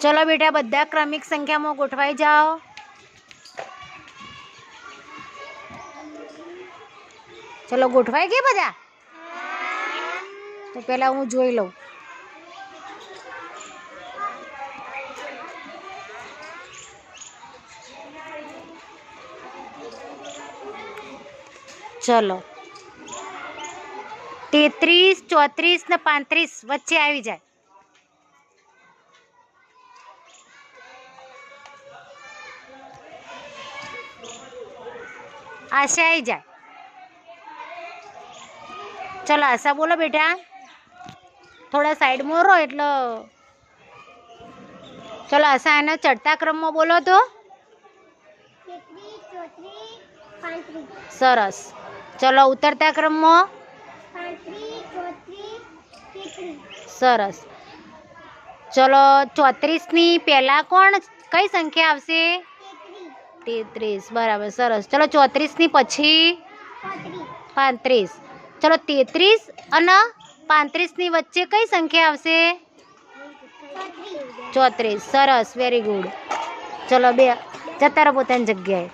चलो बेटा बधा क्रमिक संख्या में गोठवाई जाओ। चलो गोठवाई गई बधा। तो पहला हूँ जोई लऊं। चलो 33, 34 ने 35 वच्चे आई जाए। आशा आई जाए। चलो आशा बोलो बेटा, थोड़ा साइड में रहो एटले। चलो आशा एना चढ़ता क्रम में बोलो तो। सरस। चलो उतरता क्रम में। सरस। चलो 34 नी पहला कोण कई संख्या आवशे? 33। बराबर, सरस। चलो 34 नी पछी 35। चलो 33 अने 35 नी वच्चे कई संख्या आवशे? 34। सरस, वेरी गुड। चलो बे जता रहो पोतानी जग्याए।